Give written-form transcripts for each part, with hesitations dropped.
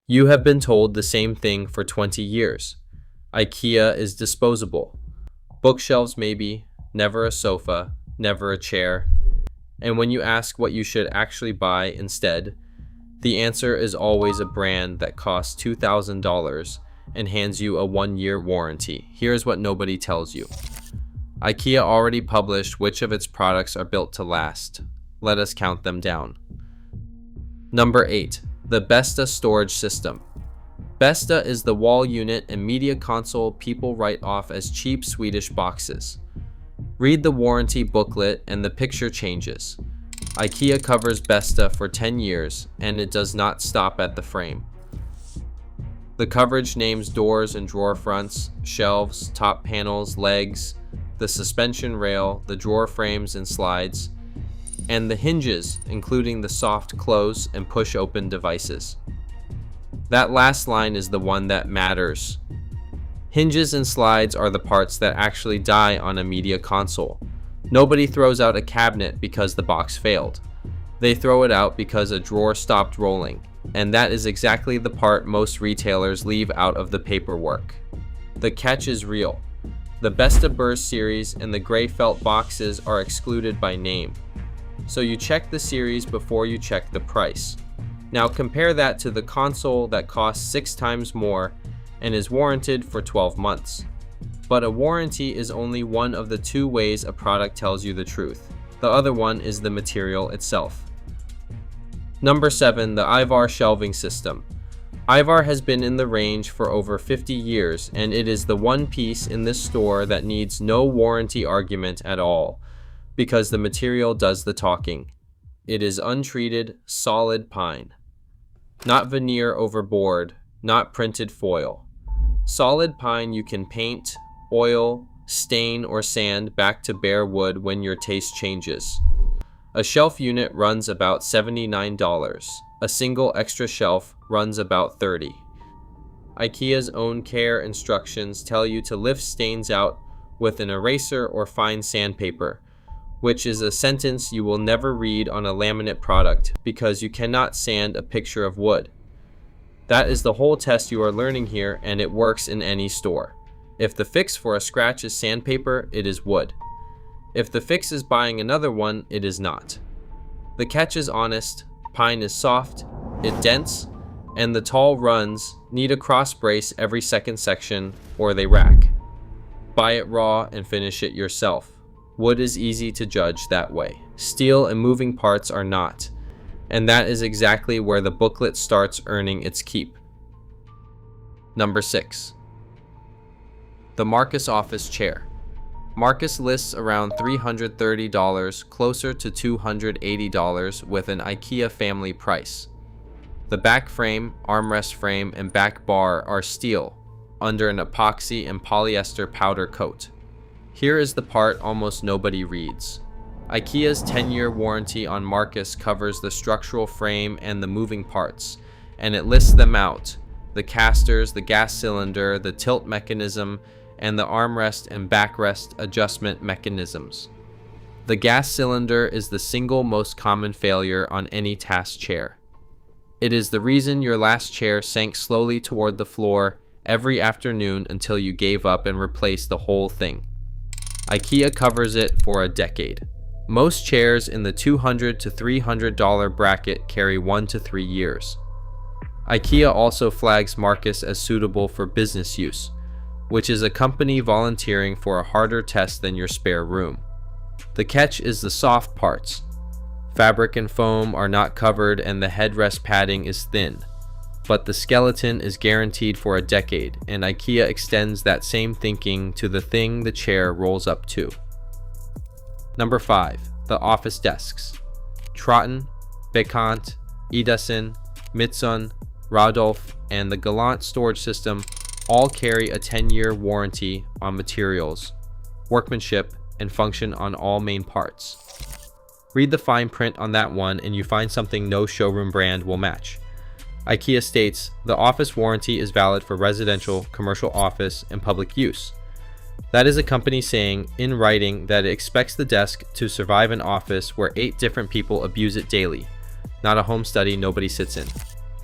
You have been told the same thing for 20 years. IKEA is disposable. Bookshelves maybe, never a sofa, never a chair. And when you ask what you should actually buy instead, the answer is always a brand that costs $2,000 and hands you a 1-year warranty. Here's what nobody tells you. IKEA already published which of its products are built to last. Let us count them down. Number 8. The Besta storage system. Besta is the wall unit and media console people write off as cheap Swedish boxes. Read the warranty booklet and the picture changes. IKEA covers Besta for 10 years and it does not stop at the frame. The coverage names doors and drawer fronts, shelves, top panels, legs, the suspension rail, the drawer frames and slides, and the hinges, including the soft close and push open devices. That last line is the one that matters. Hinges and slides are the parts that actually die on a media console. Nobody throws out a cabinet because the box failed. They throw it out because a drawer stopped rolling, and that is exactly the part most retailers leave out of the paperwork. The catch is real. The Besta Burst series and the gray felt boxes are excluded by name. So you check the series before you check the price. Now compare that to the console that costs 6 times more and is warranted for 12 months. But a warranty is only one of the 2 ways a product tells you the truth. The other one is the material itself. Number 7. The Ivar shelving system. Ivar has been in the range for over 50 years and it is the one piece in this store that needs no warranty argument at all, because the material does the talking. It is untreated, solid pine. Not veneer over board, not printed foil. Solid pine you can paint, oil, stain, or sand back to bare wood when your taste changes. A shelf unit runs about $79. A single extra shelf runs about $30. IKEA's own care instructions tell you to lift stains out with an eraser or fine sandpaper, which is a sentence you will never read on a laminate product because you cannot sand a picture of wood. That is the whole test you are learning here, and it works in any store. If the fix for a scratch is sandpaper, it is wood. If the fix is buying another one, it is not. The catch is honest, pine is soft, it dents, and the tall runs need a cross brace every second section or they rack. Buy it raw and finish it yourself. Wood is easy to judge that way. Steel and moving parts are not, and that is exactly where the booklet starts earning its keep. Number 6. The Marcus office chair. Marcus lists around $330, closer to $280 with an IKEA family price. The back frame, armrest frame, and back bar are steel, under an epoxy and polyester powder coat. Here is the part almost nobody reads. IKEA's 10-year warranty on Marcus covers the structural frame and the moving parts, and it lists them out: the casters, the gas cylinder, the tilt mechanism, and the armrest and backrest adjustment mechanisms. The gas cylinder is the single most common failure on any task chair. It is the reason your last chair sank slowly toward the floor every afternoon until you gave up and replaced the whole thing. IKEA covers it for a decade. Most chairs in the $200 to $300 bracket carry 1 to 3 years. IKEA also flags Marcus as suitable for business use, which is a company volunteering for a harder test than your spare room. The catch is the soft parts. Fabric and foam are not covered and the headrest padding is thin, but the skeleton is guaranteed for a decade, and IKEA extends that same thinking to the thing the chair rolls up to. Number 5. The office desks. Trotten, Bekant, Idasen, Mitsun, Radolf, and the Galant storage system all carry a 10-year warranty on materials, workmanship, and function on all main parts. Read the fine print on that one and you find something no showroom brand will match. IKEA states, the office warranty is valid for residential, commercial office, and public use. That is a company saying, in writing, that it expects the desk to survive an office where 8 different people abuse it daily, not a home study nobody sits in.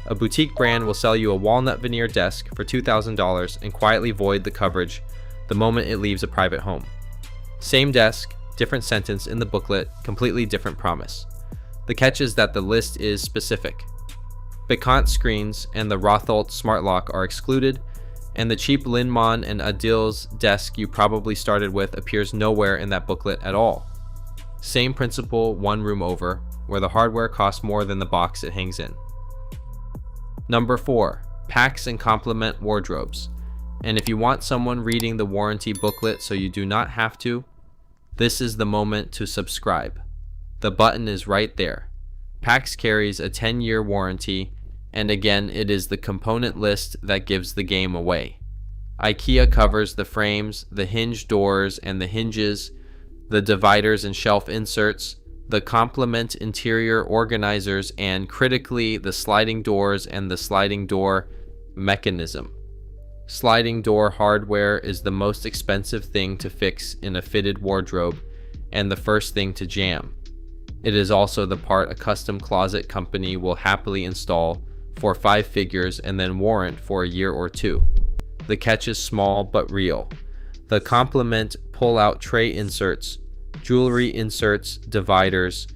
A boutique brand will sell you a walnut veneer desk for $2,000 and quietly void the coverage the moment it leaves a private home. Same desk, different sentence in the booklet, completely different promise. The catch is that the list is specific. Bekant screens and the Rotholt smart lock are excluded, and the cheap Linman and Adil's desk you probably started with appears nowhere in that booklet at all. Same principle one room over, where the hardware costs more than the box it hangs in. Number 4. Packs and complement wardrobes. And if you want someone reading the warranty booklet so you do not have to, this is the moment to subscribe. The button is right there. Packs carries a 10-year warranty, and again, it is the component list that gives the game away. IKEA covers the frames, the hinge doors and the hinges, the dividers and shelf inserts, the complement interior organizers, and critically, the sliding doors and the sliding door mechanism. Sliding door hardware is the most expensive thing to fix in a fitted wardrobe and the first thing to jam. It is also the part a custom closet company will happily install for 5 figures and then warrant for a year or 2. The catch is small but real. The complement pull-out tray inserts, jewelry inserts, dividers,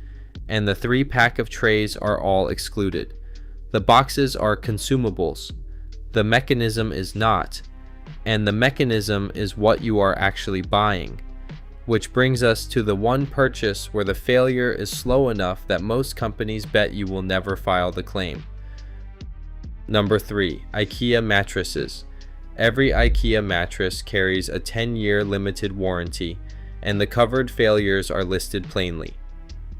and the 3-pack of trays are all excluded. The boxes are consumables. The mechanism is not, and the mechanism is what you are actually buying. Which brings us to the one purchase where the failure is slow enough that most companies bet you will never file the claim. Number 3. IKEA mattresses. Every IKEA mattress carries a 10-year limited warranty, and the covered failures are listed plainly.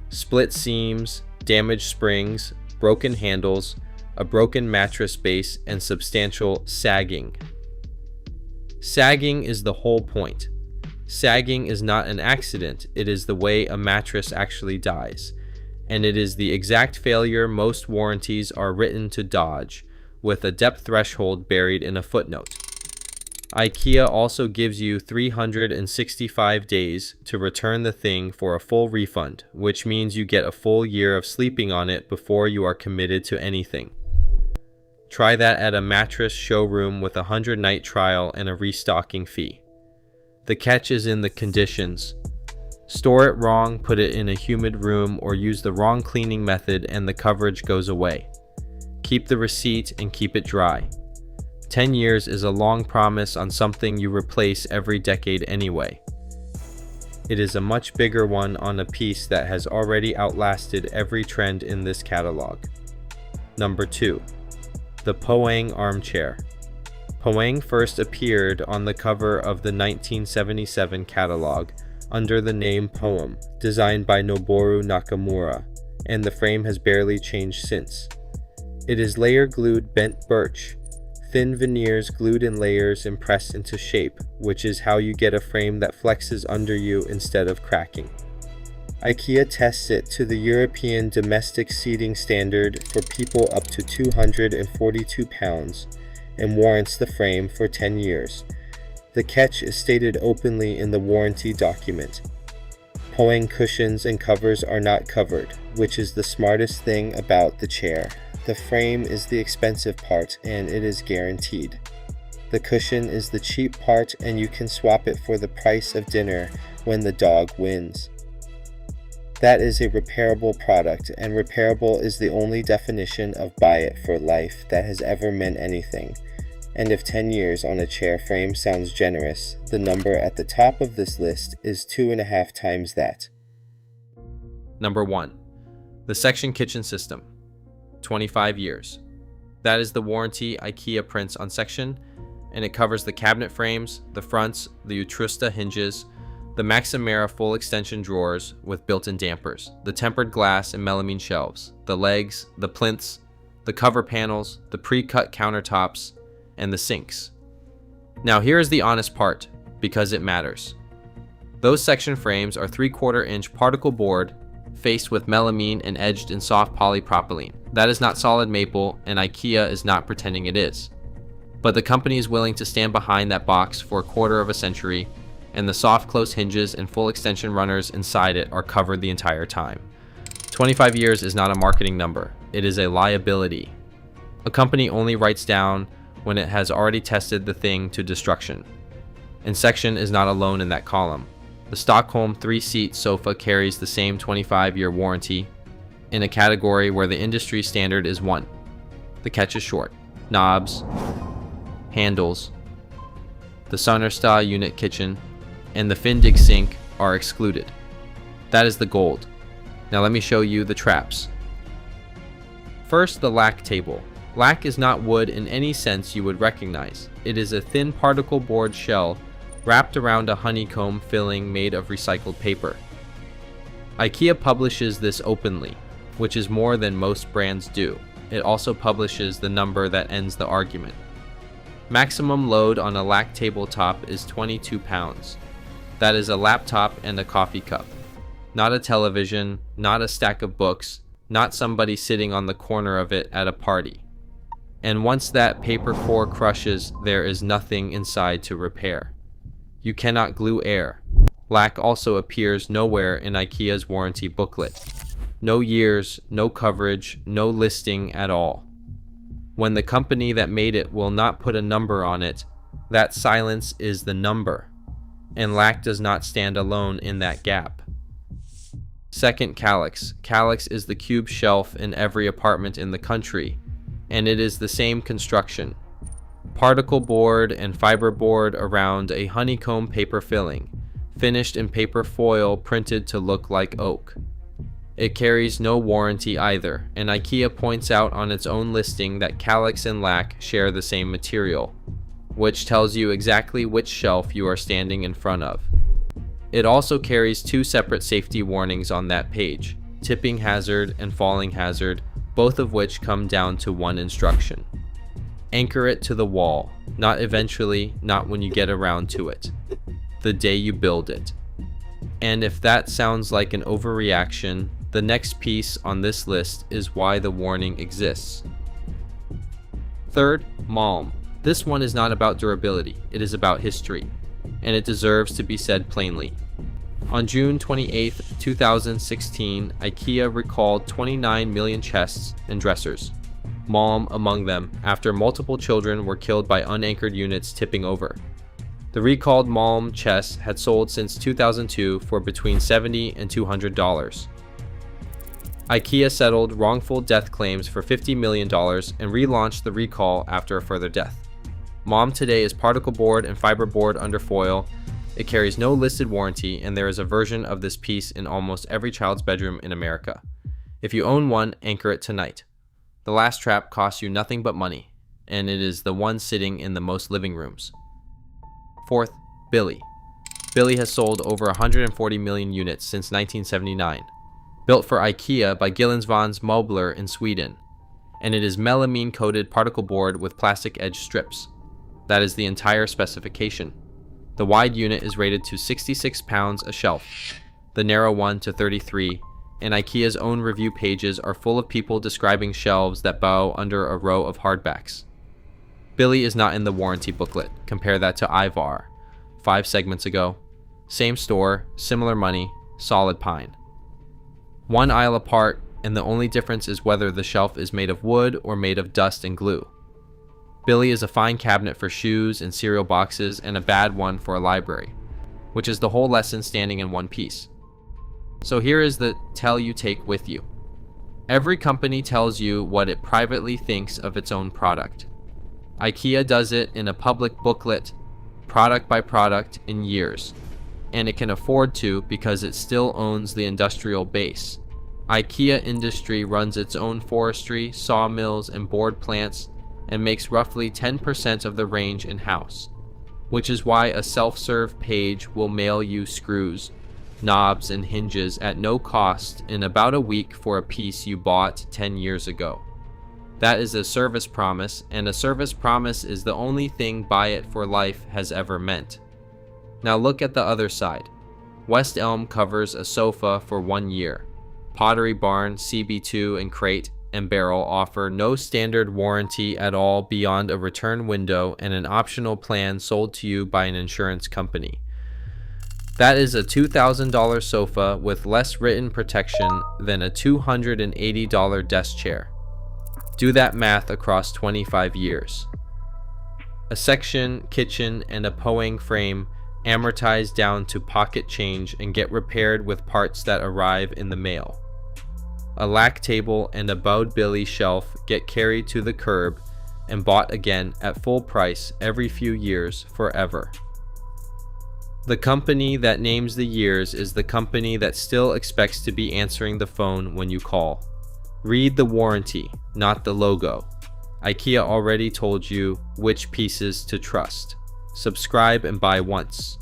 Split seams, damaged springs, broken handles, a broken mattress base, and substantial sagging. Sagging is the whole point. Sagging is not an accident, it is the way a mattress actually dies, and it is the exact failure most warranties are written to dodge, with a depth threshold buried in a footnote. IKEA also gives you 365 days to return the thing for a full refund, which means you get a full year of sleeping on it before you are committed to anything. Try that at a mattress showroom with a 100-night trial and a restocking fee. The catch is in the conditions. Store it wrong, put it in a humid room, or use the wrong cleaning method and the coverage goes away. Keep the receipt and keep it dry. 10 years is a long promise on something you replace every decade anyway. It is a much bigger one on a piece that has already outlasted every trend in this catalog. Number 2. The Poang armchair. Poang first appeared on the cover of the 1977 catalog under the name Poem, designed by Noboru Nakamura, and the frame has barely changed since. It is layer-glued bent birch, thin veneers glued in layers and pressed into shape, which is how you get a frame that flexes under you instead of cracking. IKEA tests it to the European domestic seating standard for people up to 242 pounds and warrants the frame for 10 years. The catch is stated openly in the warranty document. Poang cushions and covers are not covered, which is the smartest thing about the chair. The frame is the expensive part and it is guaranteed. The cushion is the cheap part and you can swap it for the price of dinner when the dog wins. That is a repairable product, and repairable is the only definition of buy it for life that has ever meant anything. And if 10 years on a chair frame sounds generous, the number at the top of this list is 2.5 times that. Number 1. The Sektion kitchen system. 25 years. That is the warranty IKEA prints on Sektion, and it covers the cabinet frames, the fronts, the Utrusta hinges, the Maximera full extension drawers with built-in dampers, the tempered glass and melamine shelves, the legs, the plinths, the cover panels, the pre-cut countertops, and the sinks. Now here is the honest part, because it matters. Those Sektion frames are 3/4 inch particle board faced with melamine and edged in soft polypropylene. That is not solid maple, and IKEA is not pretending it is. But the company is willing to stand behind that box for 1/4 of a century, and the soft close hinges and full extension runners inside it are covered the entire time. 25 years is not a marketing number, it is a liability. A company only writes down when it has already tested the thing to destruction. And Sektion is not alone in that column. The Stockholm 3-seat sofa carries the same 25-year warranty in a category where the industry standard is 1. The catch is short. Knobs, handles, the Sonnerstad unit kitchen, and the Findig sink are excluded. That is the gold. Now let me show you the traps. First, the lac table. Lac is not wood in any sense you would recognize. It is a thin particle board shell wrapped around a honeycomb filling made of recycled paper. IKEA publishes this openly, which is more than most brands do. It also publishes the number that ends the argument. Maximum load on a lac tabletop is 22 pounds. That is a laptop and a coffee cup. Not a television, not a stack of books, not somebody sitting on the corner of it at a party. And once that paper core crushes, there is nothing inside to repair. You cannot glue air. Lac also appears nowhere in IKEA's warranty booklet. No years, no coverage, no listing at all. When the company that made it will not put a number on it, that silence is the number. And lac does not stand alone in that gap. Second, Kallax. Kallax is the cube shelf in every apartment in the country, and it is the same construction. Particle board and fiber board around a honeycomb paper filling, finished in paper foil printed to look like oak. It carries no warranty either, and IKEA points out on its own listing that Kallax and lac share the same material, which tells you exactly which shelf you are standing in front of. It also carries 2 separate safety warnings on that page, tipping hazard and falling hazard, both of which come down to one instruction. Anchor it to the wall, not eventually, not when you get around to it. The day you build it. And if that sounds like an overreaction, the next piece on this list is why the warning exists. Third, Malm. This one is not about durability, it is about history, and it deserves to be said plainly. On June 28, 2016, IKEA recalled 29 million chests and dressers, Malm among them, after multiple children were killed by unanchored units tipping over. The recalled Malm chests had sold since 2002 for between $70 and $200. IKEA settled wrongful death claims for $50 million and relaunched the recall after a further death. Malm today is particle board and fiber board under foil. It carries no listed warranty, and there is a version of this piece in almost every child's bedroom in America. If you own one, anchor it tonight. The last trap costs you nothing but money, and it is the one sitting in the most living rooms. Fourth, Billy. Billy has sold over 140 million units since 1979. Built for IKEA by Gillensvans Möbler in Sweden, and it is melamine coated particle board with plastic edge strips. That is the entire specification. The wide unit is rated to 66 pounds a shelf, the narrow one to 33, and IKEA's own review pages are full of people describing shelves that bow under a row of hardbacks. Billy is not in the warranty booklet. Compare that to Ivar, 5 segments ago. Same store, similar money, solid pine. One aisle apart, and the only difference is whether the shelf is made of wood or made of dust and glue. Billy is a fine cabinet for shoes and cereal boxes, and a bad one for a library, which is the whole lesson standing in one piece. So here is the tell you take with you. Every company tells you what it privately thinks of its own product. IKEA does it in a public booklet, product by product, in years. And it can afford to because it still owns the industrial base. IKEA Industry runs its own forestry, sawmills, and board plants, and makes roughly 10% of the range in-house, which is why a self-serve page will mail you screws, knobs, and hinges at no cost in about a week for a piece you bought 10 years ago. That is a service promise, and a service promise is the only thing buy it for life has ever meant. Now look at the other side. West Elm covers a sofa for 1 year. Pottery Barn, CB2, and Crate and Barrel offer no standard warranty at all beyond a return window and an optional plan sold to you by an insurance company. That is a $2,000 sofa with less written protection than a $280 desk chair. Do that math across 25 years. A Sektion, kitchen, and a Poang frame amortize down to pocket change and get repaired with parts that arrive in the mail. A lack table and a bowed billy shelf get carried to the curb and bought again at full price every few years forever. The company that names the years is the company that still expects to be answering the phone when you call. Read the warranty, not the logo. IKEA already told you which pieces to trust. Subscribe and buy once.